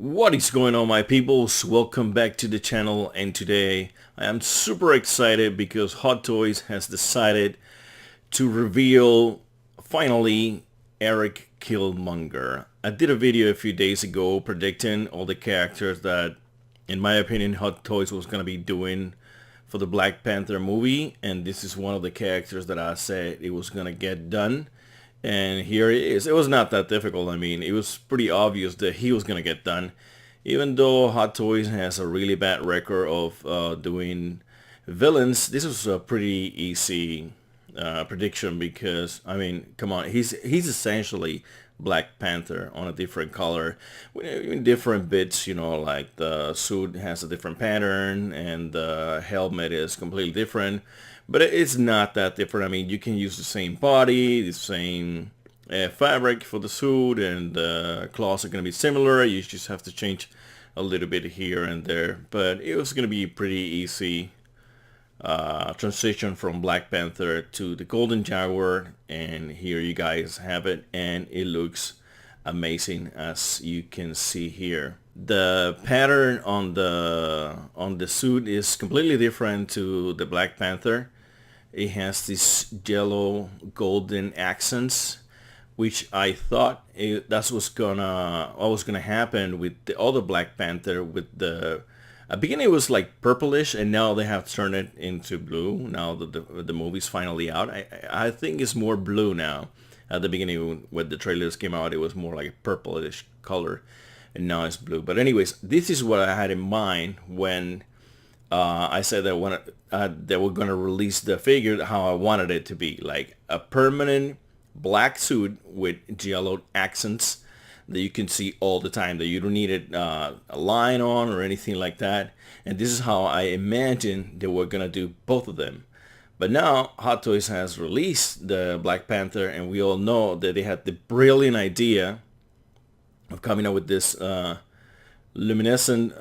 What is going on, my peoples? Welcome back to the channel, and today I am super excited because Hot Toys has decided to reveal finally Erik Killmonger. I did a video a few days ago predicting all the characters that in my opinion Hot Toys was going to be doing for the Black Panther movie, and this is one of the characters that I said it was going to get done. And here it is. It was not that difficult. I mean, it was pretty obvious that he was going to get done. Even though Hot Toys has a really bad record of doing villains, this was a pretty easy prediction because, I mean, come on, he's essentially Black Panther on a different color, with different bits, like the suit has a different pattern and the helmet is completely different. But it's not that different. I mean, you can use the same body, the same fabric for the suit, and the claws are going to be similar. You just have to change a little bit here and there. But it was going to be pretty easy transition from Black Panther to the Golden Jaguar. And here you guys have it. And it looks amazing, as you can see here. The pattern on the suit is completely different to the Black Panther. It has these yellow golden accents, which I thought that's what was gonna happen with the other Black Panther. With the at beginning it was like purplish, and now they have turned it into blue. Now that the movie's finally out, I think it's more blue now. At the beginning, when the trailers came out, it was more like a purplish color, and now it's blue. But anyways, this is what I had in mind when I said that when they were going to release the figure, how I wanted it to be, like a permanent black suit with yellowed accents that you can see all the time, that you don't need it a line on or anything like that. And this is how I imagined they were going to do both of them. But now Hot Toys has released the Black Panther, and we all know that they had the brilliant idea of coming up with this luminescent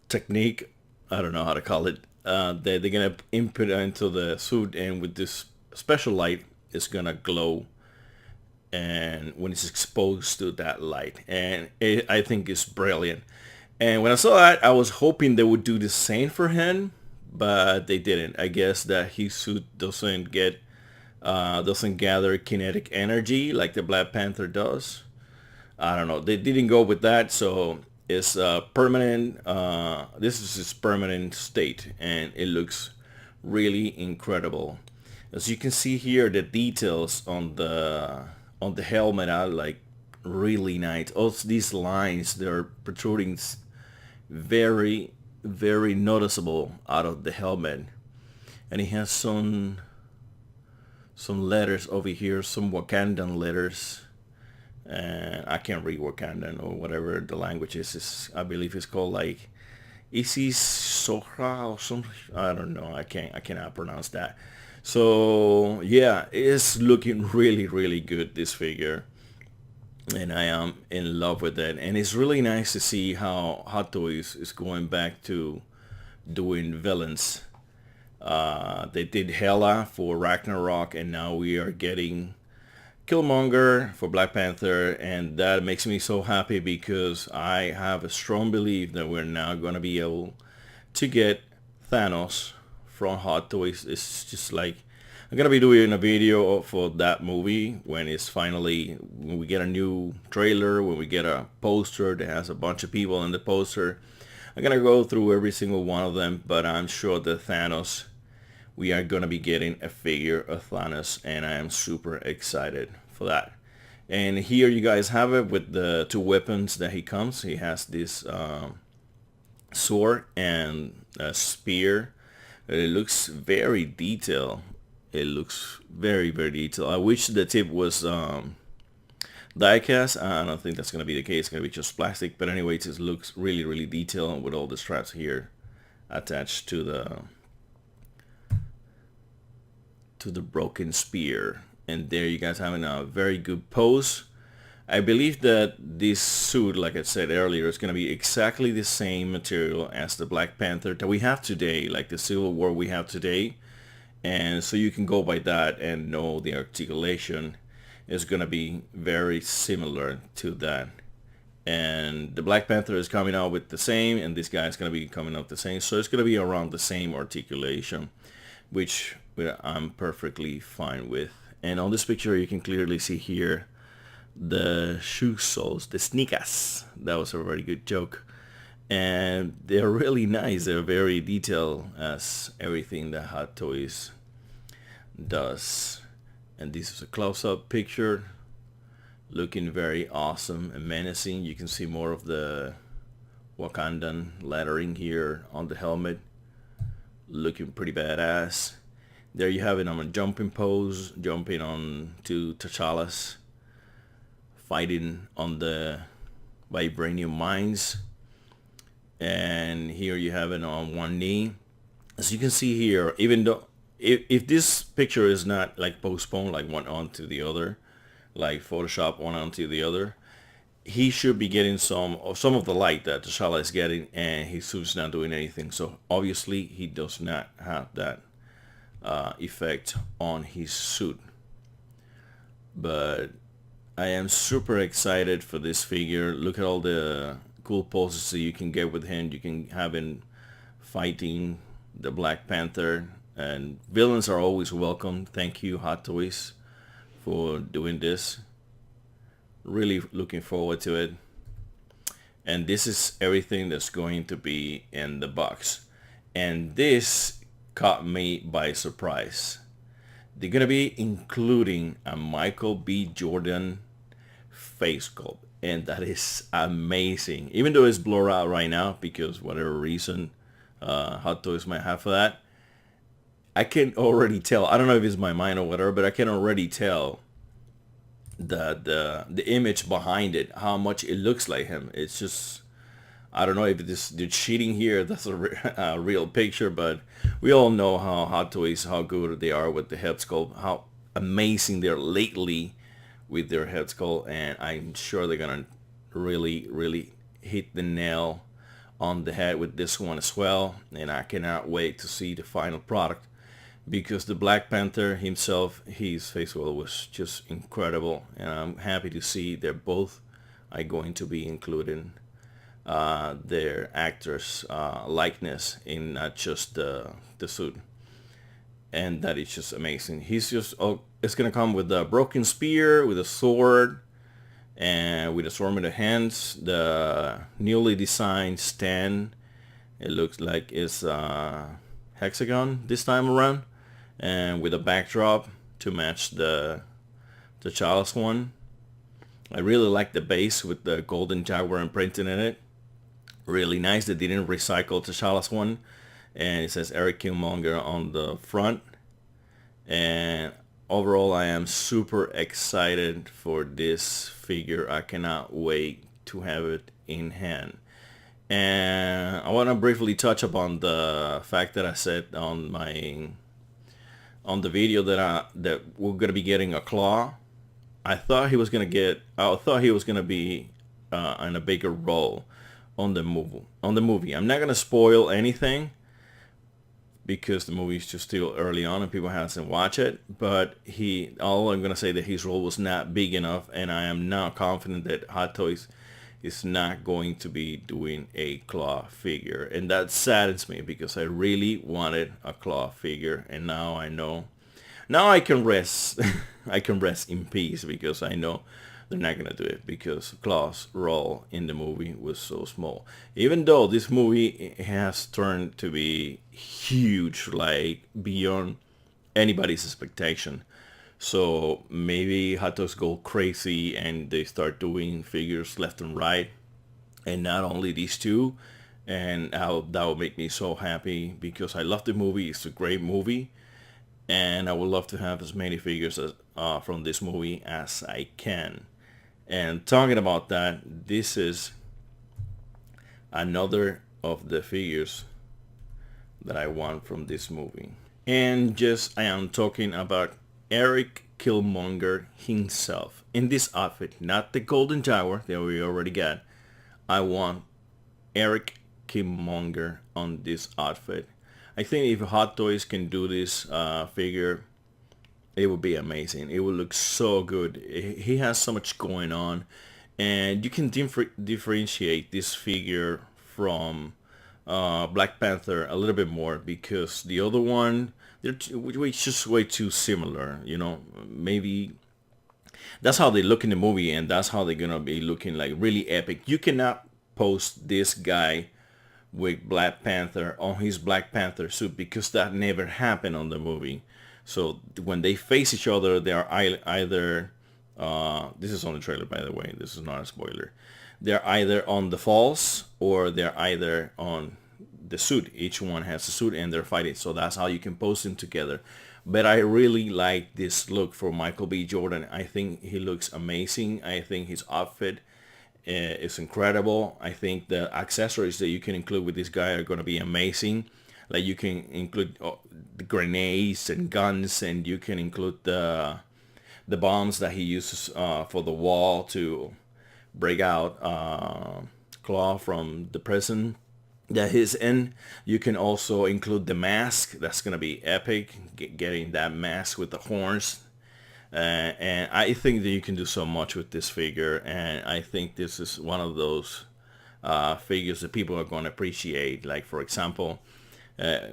technique. I don't know how to call it. They're gonna input into the suit, and with this special light, it's gonna glow, and when it's exposed to that light, and I think it's brilliant. And when I saw that, I was hoping they would do the same for him, but they didn't. I guess that his suit doesn't gather kinetic energy like the Black Panther does. I don't know. They didn't go with that, so it's permanent. This is its permanent state, and it looks really incredible. As you can see here, the details on the helmet are like really nice. Also, these lines, they're protruding very, very noticeable out of the helmet, and it has some letters over here, some Wakandan letters. And I can't read Wakandan or whatever the language is. I believe it's called like Isis Sohra or something. I don't know. I cannot pronounce that. So yeah, it's looking really, really good, this figure, and I am in love with it. And it's really nice to see how Hot Toys is going back to doing villains. They did Hela for Ragnarok, and now we are getting Killmonger for Black Panther, and that makes me so happy because I have a strong belief that we're now going to be able to get Thanos from Hot Toys. It's just like, I'm going to be doing a video for that movie when we get a new trailer, when we get a poster that has a bunch of people in the poster. I'm going to go through every single one of them, but I'm sure that Thanos, we are going to be getting a figure of Thanos, and I am super excited for that. And here you guys have it with the two weapons that he comes. He has this sword and a spear. It looks very detailed. It looks very, very detailed. I wish the tip was die-cast. I don't think that's going to be the case. It's going to be just plastic. But anyway, it just looks really, really detailed with all the straps here attached to the broken spear. And there you guys have a very good pose. I believe that this suit, like I said earlier, is going to be exactly the same material as the Black Panther that we have today, like the Civil War we have today. And so you can go by that and know the articulation is going to be very similar to that. and the Black Panther is coming out with the same, and this guy is going to be coming out the same. So it's going to be around the same articulation, which I'm perfectly fine with. And on this picture, you can clearly see here the shoe soles, the sneakers. That was a very good joke. And they're really nice. They're very detailed, as everything that Hot Toys does. And this is a close-up picture, looking very awesome and menacing. You can see more of the Wakandan lettering here on the helmet, looking pretty badass. There you have it on a jumping pose, jumping on to T'Challa's, fighting on the vibranium mines. And here you have it on one knee. As you can see here, even though if this picture is not like postponed, like one onto the other, like Photoshop one onto the other, he should be getting some of the light that T'Challa is getting, and his suit's not doing anything. So obviously he does not have that effect on his suit. But I am super excited for this figure. Look at all the cool poses that you can get with him. You can have him fighting the Black Panther, and villains are always welcome. Thank you, Hot Toys, for doing this. Really looking forward to it. And this is everything that's going to be in the box, and this caught me by surprise. They're gonna be including a Michael B. Jordan face sculpt, and that is amazing. Even though it's blurred out right now because whatever reason Hot Toys might have for that, I can already tell. I don't know if it's my mind or whatever, but I can already tell the image behind it, how much it looks like him. It's just, I don't know if they're cheating here. That's a real picture, but we all know how Hot Toys, how good they are with the head sculpt, how amazing they're lately with their head sculpt, and I'm sure they're gonna really hit the nail on the head with this one as well. And I cannot wait to see the final product, because the Black Panther himself, his face sculpt was just incredible, and I'm happy to see they're both are going to be including their actors likeness in not just the suit. And that is just amazing. He's just, it's gonna come with a broken spear, with a sword, and with a sword in the hands. The newly designed stand, it looks like it's hexagon this time around, and with a backdrop to match the T'Challa's one. I really like the base with the golden jaguar imprinted in it. Really nice. They didn't recycle T'Challa's one, and it says Erik Killmonger on the front. And overall, I am super excited for this figure. I cannot wait to have it in hand. And I want to briefly touch upon the fact that I said on the video that we're gonna be getting a claw. I thought he was gonna be in a bigger role on the movie. I'm not gonna spoil anything because the movie is just still early on and people haven't watched it. But all I'm gonna say that his role was not big enough, and I am now confident that Hot Toys is not going to be doing a claw figure, and that saddens me because I really wanted a claw figure, and now I know. Now I can rest. I can rest in peace because I know they're not gonna do it, because Claw's role in the movie was so small. Even though this movie has turned to be huge, like beyond anybody's expectation. So maybe Hot Toys go crazy and they start doing figures left and right, and not only these two. And that would make me so happy because I love the movie. It's a great movie, and I would love to have as many figures as, from this movie as I can. And talking about that, this is another of the figures that I want from this movie. And I am talking about Erik Killmonger himself in this outfit, not the Golden Jaguar that we already got. I want Erik Killmonger on this outfit. I think if Hot Toys can do this figure, it would be amazing. It would look so good. He has so much going on, and you can differentiate this figure from Black Panther a little bit more, because the other one, they're just way too similar. You know, maybe that's how they look in the movie, and that's how they're gonna be looking, like really epic. You cannot post this guy with Black Panther on his Black Panther suit, because that never happened on the movie. So when they face each other, they are either this is on the trailer, by the way, this is not a spoiler, they're either on the falls or they're either on the suit. Each one has a suit and they're fighting, so that's how you can post them together. But I really like this look for Michael B. Jordan. I think he looks amazing. I think his outfit is incredible. I think the accessories that you can include with this guy are going to be amazing. Like you can include the grenades and guns, and you can include the bombs that he uses for the wall to break out Claw from the prison that he's in. You can also include the mask. That's going to be epic, getting that mask with the horns. And I think that you can do so much with this figure, and I think this is one of those figures that people are going to appreciate. Like, for example,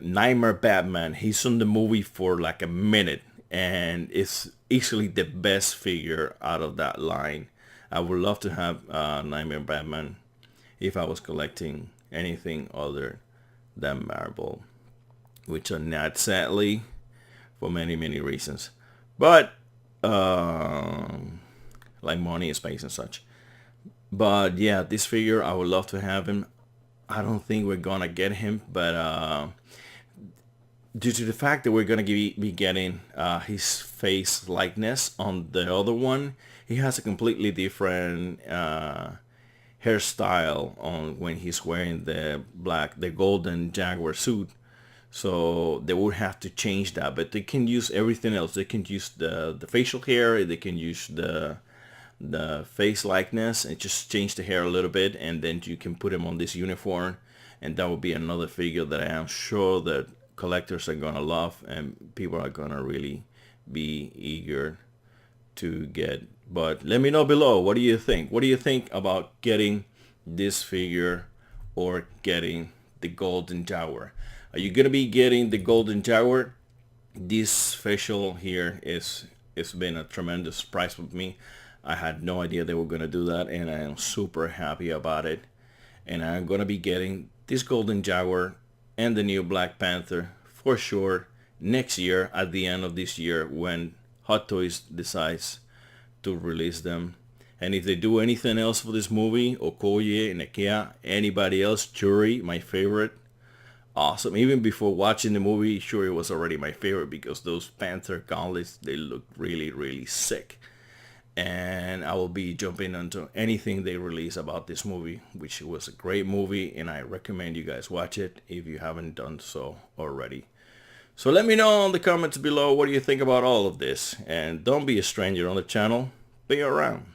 Nightmare Batman, he's in the movie for like a minute, and it's easily the best figure out of that line. I would love to have Nightmare Batman if I was collecting anything other than Marvel, which are not, sadly, for many reasons. But like money, space, and such. But yeah, this figure, I would love to have him. I don't think we're gonna get him, but due to the fact that we're gonna be getting his face likeness on the other one, he has a completely different hairstyle on when he's wearing the golden Jaguar suit. So they would have to change that, but they can use everything else. They can use the facial hair, they can use the face likeness, and just change the hair a little bit, and then you can put him on this uniform, and that would be another figure that I am sure that collectors are gonna love, and people are gonna really be eager to get. But let me know below, what do you think? What do you think about getting this figure or getting the golden Jaguar? Are you gonna be getting the golden Jaguar? This facial here it's been a tremendous surprise with me. I had no idea they were gonna do that, and I am super happy about it. And I'm gonna be getting this golden Jaguar and the new Black Panther for sure next year, at the end of this year, when Hot Toys decides to release them. And if they do anything else for this movie, Okoye, Nakia, anybody else, Shuri, my favorite, awesome. Even before watching the movie, Shuri was already my favorite, because those Panther gauntlets, they look really sick. And I will be jumping into anything they release about this movie, which was a great movie, and I recommend you guys watch it if you haven't done so already. So let me know in the comments below, what do you think about all of this, and don't be a stranger on the channel. Be around.